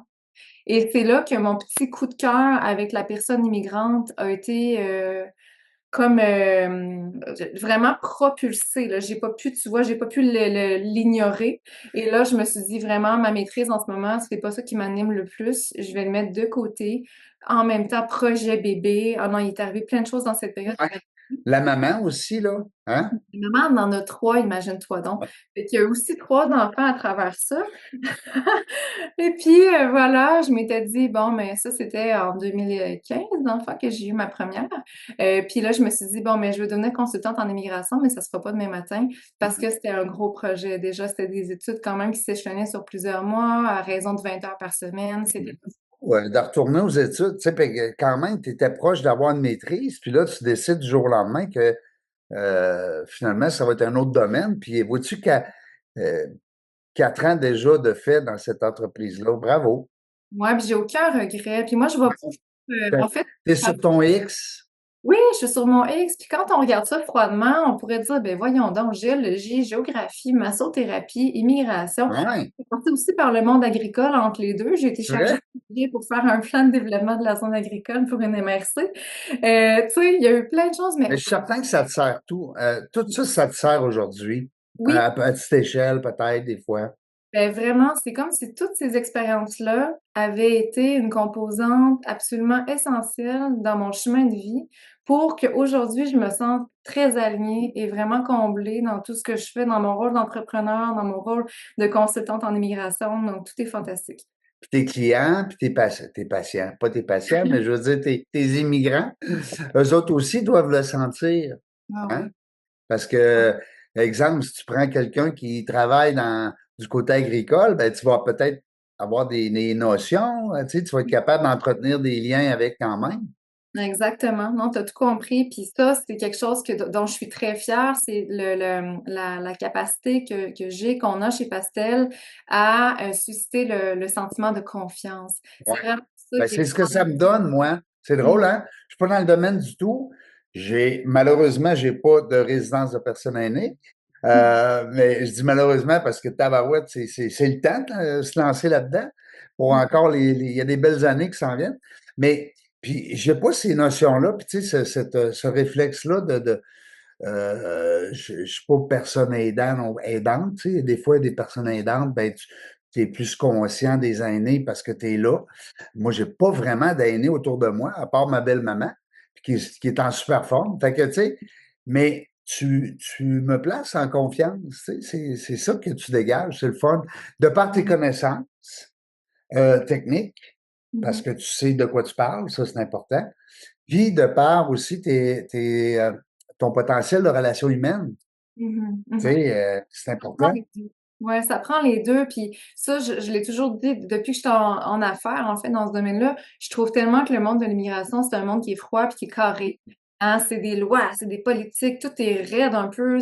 Et c'est là que mon petit coup de cœur avec la personne immigrante a été comme vraiment propulsé. Là, j'ai pas pu, tu vois, j'ai pas pu l'ignorer. Et là, je me suis dit vraiment, ma maîtrise en ce moment, c'est pas ça qui m'anime le plus. Je vais le mettre de côté. En même temps, projet bébé. Ah non, il est arrivé plein de choses dans cette période. Ouais. La maman aussi, là, hein? Ma maman en a 3, imagine-toi donc. Fait qu'il y a aussi 3 enfants à travers ça. Et puis, voilà, je m'étais dit, bon, mais ça, c'était en 2015, l'enfant que j'ai eu ma première. Puis là, je me suis dit, bon, mais je veux devenir consultante en immigration, mais ça sera pas demain matin parce que c'était un gros projet. Déjà, c'était des études quand même qui s'échelonnaient sur plusieurs mois à raison de 20 heures par semaine. C'était Ouais, de retourner aux études, tu sais, puis quand même, tu étais proche d'avoir une maîtrise, puis là, tu décides du jour au lendemain que finalement, ça va être un autre domaine. Puis vois-tu qu'à 4 ans déjà de fait dans cette entreprise-là. Bravo. ouais, puis j'ai aucun regret. Puis moi, je vois pas, en fait, Tu es sur ton X. oui, je suis sur mon X, puis quand on regarde ça froidement, on pourrait dire, ben voyons donc, géologie, géographie, massothérapie, immigration. Ouais, Je suis partie aussi par le monde agricole entre les deux. J'ai été c'est chargée vrai. de publier pour faire un plan de développement de la zone agricole pour une MRC. Tu sais, il y a eu plein de choses, mais Mais je suis certain que ça te sert tout. Tout ça, ça te sert aujourd'hui. oui, À petite échelle, peut-être, des fois. ben vraiment, c'est comme si toutes ces expériences-là avaient été une composante absolument essentielle dans mon chemin de vie pour qu'aujourd'hui, je me sente très alignée et vraiment comblée dans tout ce que je fais, dans mon rôle d'entrepreneur, dans mon rôle de consultante en immigration. Donc, tout est fantastique. Puis tes clients, puis tes patients, pas tes patients, mais je veux dire, tes immigrants, eux autres aussi doivent le sentir. Ah Hein? oui. Parce que, exemple, si tu prends quelqu'un qui travaille du côté agricole, ben, tu vas peut-être avoir des notions, tu sais, tu vas être capable d'entretenir des liens avec quand même. Exactement. Non, tu as tout compris. Puis ça, c'est quelque chose dont je suis très fière. C'est la capacité que j'ai, qu'on a chez Pastel à susciter le sentiment de confiance. Ouais. C'est vraiment ça Ben, qui est c'est ce que ça me donne, moi. C'est Mm. drôle, hein? Je suis pas dans le domaine du tout. Malheureusement, j'ai pas de résidence de personnes aînées. Mais je dis malheureusement parce que tabarouette, c'est le temps de se lancer là-dedans pour encore il y a des belles années qui s'en viennent. Mais, puis, j'ai pas ces notions-là, puis tu sais, ce réflexe-là je suis pas personne aidante, tu sais, des fois, des personnes aidantes, ben, tu es plus conscient des aînés parce que tu es là. Moi, j'ai pas vraiment d'aînés autour de moi, à part ma belle-maman, qui est en super forme. Fait que, tu sais, mais tu me places en confiance, tu sais, c'est ça que tu dégages, c'est le fun. De par tes connaissances techniques, parce Mhm. que tu sais de quoi tu parles, ça, c'est important. Puis de par aussi ton potentiel de relation humaine. Mhm. Tu Mhm. sais, c'est Ça prend important. les deux. Ouais, ça prend les deux. Puis ça, je l'ai toujours dit depuis que je suis en affaires, en fait, dans ce domaine-là, je trouve tellement que le monde de l'immigration, c'est un monde qui est froid puis qui est carré. Hein, c'est des lois, c'est des politiques, tout est raide un peu.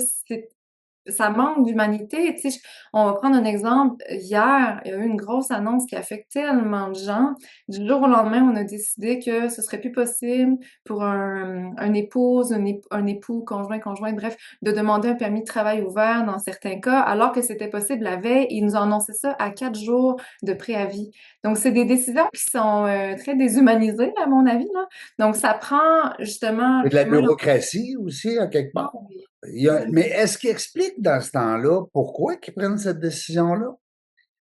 Ça manque d'humanité. Tu sais, on va prendre un exemple. Hier, il y a eu une grosse annonce qui affecte tellement de gens. Du jour au lendemain, on a décidé que ce serait plus possible pour un épouse, un époux, conjoint, bref, de demander un permis de travail ouvert dans certains cas, alors que c'était possible la veille. Ils nous ont annoncé ça à 4 jours de préavis. Donc, c'est des décisions qui sont très déshumanisées, à mon avis, là. Donc, ça prend justement, Et de la moi, bureaucratie aussi, à quelque part. Mais est-ce qu'il explique dans ce temps-là pourquoi ils prennent cette décision-là?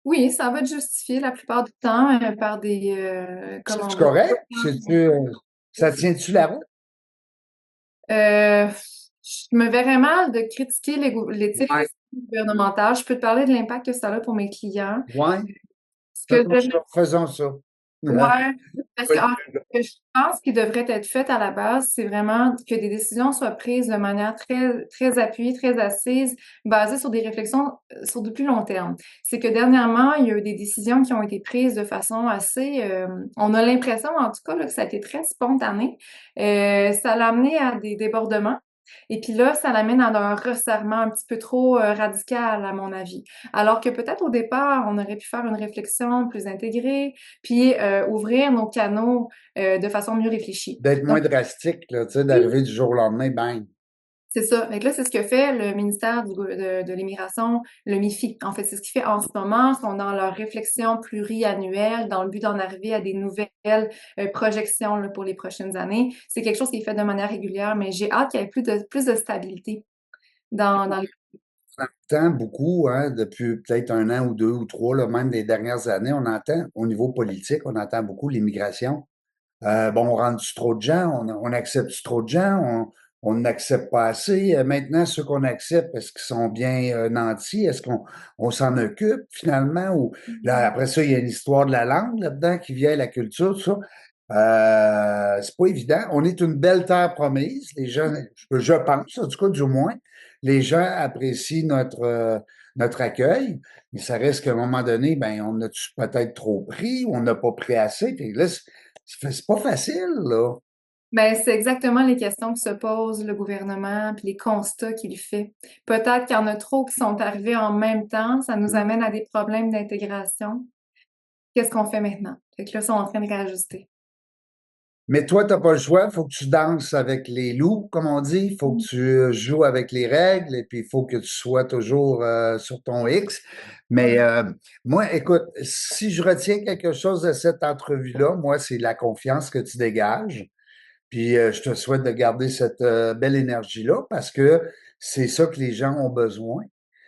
oui, ça va être justifié la plupart du temps par des comment C'est dire. correct? Ça tient-tu la route? Euh, je me verrais mal de critiquer l'éthique Ouais, gouvernementale. Je peux te parler de l'impact que ça a pour mes clients. ouais, Ce que je faisons ça. Ouais, parce Oui. que ce que je pense qui devrait être fait à la base, c'est vraiment que des décisions soient prises de manière très, très appuyée, très assise, basées sur des réflexions sur du plus long terme. C'est que dernièrement, il y a eu des décisions qui ont été prises de façon assez, on a l'impression en tout cas là, que ça a été très spontané. Ça l'a amené à des débordements. Et puis là, ça l'amène à un resserrement un petit peu trop radical, à mon avis. Alors que peut-être au départ, on aurait pu faire une réflexion plus intégrée, puis ouvrir nos canaux de façon mieux réfléchie. D'être Donc, moins drastique, là, tu sais, oui, d'arriver du jour au lendemain, bang. c'est ça. Donc là, c'est ce que fait le ministère de l'Immigration, le MIFI. En fait, c'est ce qu'il fait en ce moment. Ils sont dans leur réflexion pluriannuelle dans le but d'en arriver à des nouvelles projections là, pour les prochaines années. C'est quelque chose qui est fait de manière régulière, mais j'ai hâte qu'il y ait plus de stabilité dans les... On entend beaucoup, hein, depuis peut-être 1 an ou 2 ou 3, là, même des dernières années, on entend, au niveau politique, on entend beaucoup l'immigration. Bon, on rentre trop de gens, on accepte trop de gens, on n'accepte pas assez. Maintenant, ceux qu'on accepte, est-ce qu'ils sont bien nantis? Est-ce qu'on s'en occupe finalement? Ou là, Mhm. après ça, il y a une histoire de la langue là-dedans qui vient, la culture, tout ça. C'est pas évident. On est une belle terre promise. Les gens, je pense, en tout cas, du moins, les gens apprécient notre accueil. Mais ça reste qu'à un moment donné, ben, on a peut-être trop pris ou on n'a pas pris assez. Puis là, c'est pas facile, là. Ben, c'est exactement les questions que se pose le gouvernement, puis les constats qu'il fait. Peut-être qu'il y en a trop qui sont arrivés en même temps, ça nous amène à des problèmes d'intégration. Qu'est-ce qu'on fait maintenant? Fait que là, ils sont en train de réajuster. Mais toi, t'as pas le choix. Faut que tu danses avec les loups, comme on dit. Il faut que tu joues avec les règles et puis il faut que tu sois toujours sur ton X. Mais moi, écoute, si je retiens quelque chose de cette entrevue-là, moi, c'est la confiance que tu dégages. Puis je te souhaite de garder cette belle énergie-là parce que c'est ça que les gens ont besoin.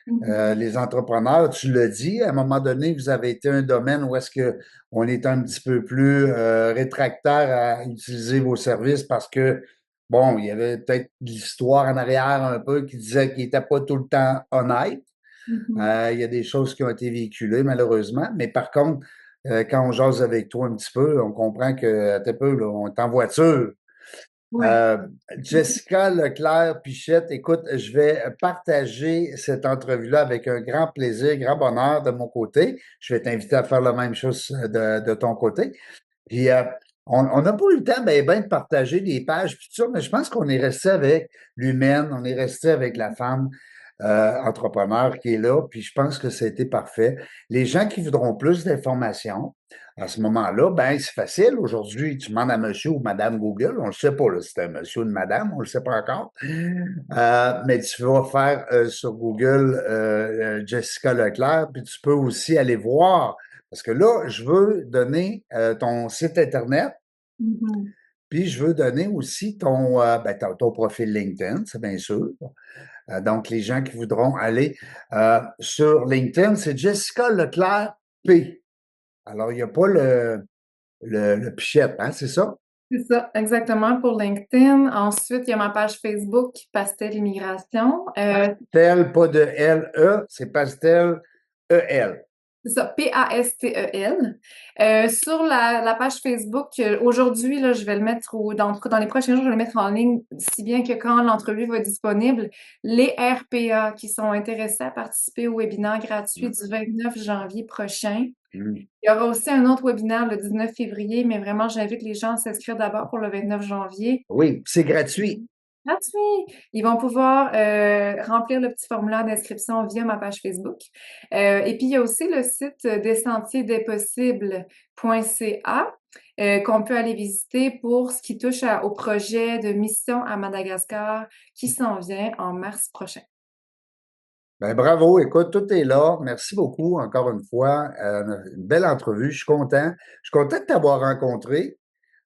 Mhm. Les entrepreneurs, tu l'as dit, à un moment donné, vous avez été un domaine où est-ce que on est un petit peu plus rétractaire à utiliser vos services parce que, bon, il y avait peut-être de l'histoire en arrière un peu qui disait qu'il n'était pas tout le temps honnête. Mhm. Il y a des choses qui ont été véhiculées, malheureusement. Mais par contre, quand on jase avec toi un petit peu, on comprend que, t'es peu, là, on est en voiture. Ouais. Euh, Jessica Leclerc-Pichette, écoute, je vais partager cette entrevue-là avec un grand plaisir, grand bonheur de mon côté. Je vais t'inviter à faire la même chose de ton côté. Puis, on n'a pas eu le temps ben, de partager des pages, puis tout ça, mais je pense qu'on est resté avec l'humaine, on est resté avec la femme entrepreneur qui est là, puis je pense que c'était parfait. Les gens qui voudront plus d'informations, à ce moment-là, ben c'est facile. Aujourd'hui, tu demandes à monsieur ou madame Google, on ne le sait pas, là, si c'est un monsieur ou une madame, on ne le sait pas encore. Mais tu vas faire sur Google Jessica Leclerc, puis tu peux aussi aller voir parce que là, je veux donner ton site Internet, Mhm. puis je veux donner aussi ton profil LinkedIn, c'est bien sûr. Donc, les gens qui voudront aller sur LinkedIn, c'est Jessica Leclerc P. Alors, il n'y a pas le Pichette, hein, c'est ça? C'est ça, exactement, pour LinkedIn. Ensuite, il y a ma page Facebook, Pastel Immigration. Pastel, pas de L-E, c'est Pastel E-L. C'est ça, Pastel. Sur la page Facebook, aujourd'hui, là, je vais le mettre dans les prochains jours, je vais le mettre en ligne, si bien que quand l'entrevue va être disponible, les RPA qui sont intéressés à participer au webinaire gratuit du 29 janvier prochain. Mm. Il y aura aussi un autre webinaire le 19 février, mais vraiment, j'invite les gens à s'inscrire d'abord pour le 29 janvier. Oui, c'est gratuit. Gratuit! Ils vont pouvoir remplir le petit formulaire d'inscription via ma page Facebook. Et puis, il y a aussi le site dessentiersdespossibles.ca qu'on peut aller visiter pour ce qui touche au projet de mission à Madagascar qui s'en vient en mars prochain. Ben, bravo, écoute, tout est là. Merci beaucoup encore une fois. Une belle entrevue. Je suis content. Je suis content de t'avoir rencontré.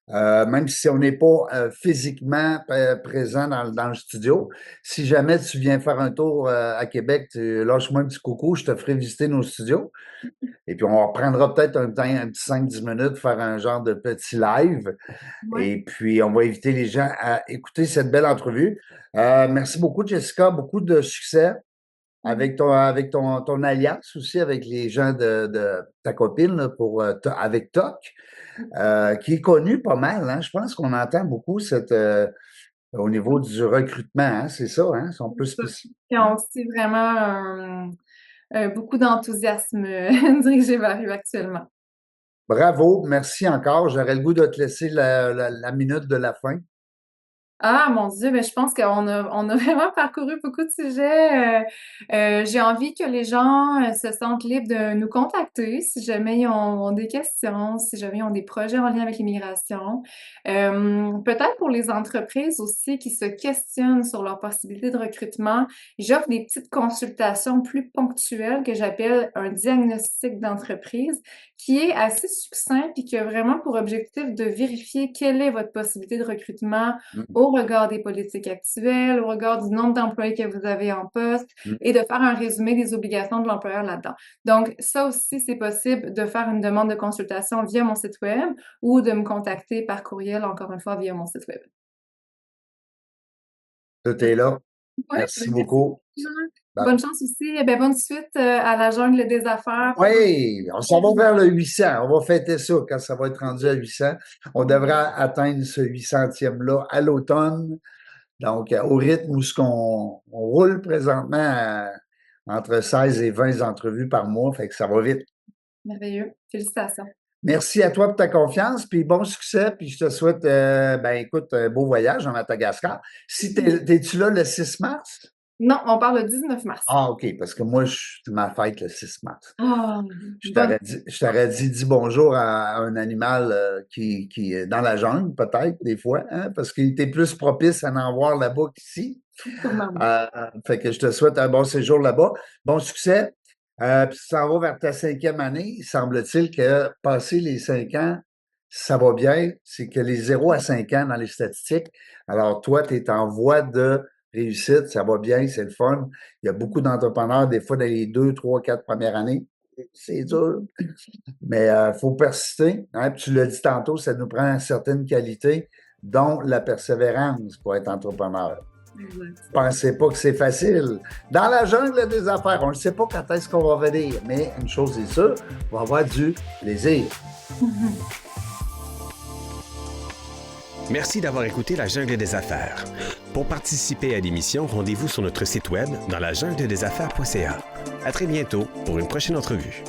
Même si on n'est pas physiquement présent dans le studio. Si jamais tu viens faire un tour à Québec, lâche-moi un petit coucou, je te ferai visiter nos studios. Et puis on reprendra peut-être un petit 5-10 minutes, faire un genre de petit live. Ouais. Et puis on va inviter les gens à écouter cette belle entrevue. Merci beaucoup, Jessica. Beaucoup de succès avec ton alliance aussi avec les gens de ta copine là, avec TOC qui est connu pas mal. Hein? Je pense qu'on entend beaucoup au niveau du recrutement. Hein? C'est ça, hein? Ils sont plus spécifiques. Puis on aussi vraiment beaucoup d'enthousiasme dirigé vers eux actuellement. Bravo, merci encore. J'aurais le goût de te laisser la minute de la fin. Ah mon Dieu, ben je pense qu'on a vraiment parcouru beaucoup de sujets. J'ai envie que les gens se sentent libres de nous contacter si jamais ont des questions, si jamais ils ont des projets en lien avec l'immigration. Peut-être pour les entreprises aussi qui se questionnent sur leurs possibilités de recrutement, j'offre des petites consultations plus ponctuelles que j'appelle un diagnostic d'entreprise qui est assez succinct et qui a vraiment pour objectif de vérifier quelle est votre possibilité de recrutement Mm, au regard des politiques actuelles, au regard du nombre d'employés que vous avez en poste mm. et de faire un résumé des obligations de l'employeur là-dedans. Donc, ça aussi, c'est possible de faire une demande de consultation via mon site web ou de me contacter par courriel, encore une fois, via mon site web. Tout est là. Ouais, Merci merci. beaucoup. Bye. Bonne chance aussi. Eh bien, bonne suite à la jungle des affaires. Oui, on s'en va vers le 800. On va fêter ça quand ça va être rendu à 800. On devrait atteindre ce 800e-là à l'automne. Donc, au rythme où on roule présentement entre 16 et 20 entrevues par mois, fait que ça va vite. Merveilleux. Félicitations. Merci à toi pour ta confiance, puis bon succès, puis je te souhaite, écoute, un beau voyage en Madagascar. Si t'es-tu là le 6 mars? Non, on parle le 19 mars. Ah, OK, parce que moi, c'est ma fête le 6 mars. Ah, Je bonne. t'aurais dit, dis bonjour à un animal qui est dans la jungle, peut-être, des fois, hein, parce qu'il était plus propice à en voir là-bas qu'ici. Sûrement. Fait que je te souhaite un bon séjour là-bas. Bon succès. Puis tu s'en vas vers ta 5e année. Il semble-t-il que passer les 5 ans, ça va bien. C'est que les 0 à 5 ans dans les statistiques. Alors, toi, tu es en voie de réussite. Ça va bien, c'est le fun. Il y a beaucoup d'entrepreneurs, des fois, dans les 2, 3, 4 premières années. C'est dur. Mais il faut persister. Hein? Puis tu l'as dit tantôt, ça nous prend certaines qualités, dont la persévérance pour être entrepreneur. Exact. Pensez pas que c'est facile. Dans la jungle des affaires, on ne sait pas quand est-ce qu'on va venir, mais une chose est sûre, on va avoir du plaisir. Merci d'avoir écouté La Jungle des Affaires. Pour participer à l'émission, rendez-vous sur notre site web dans lajungledesaffaires.ca. À très bientôt pour une prochaine entrevue.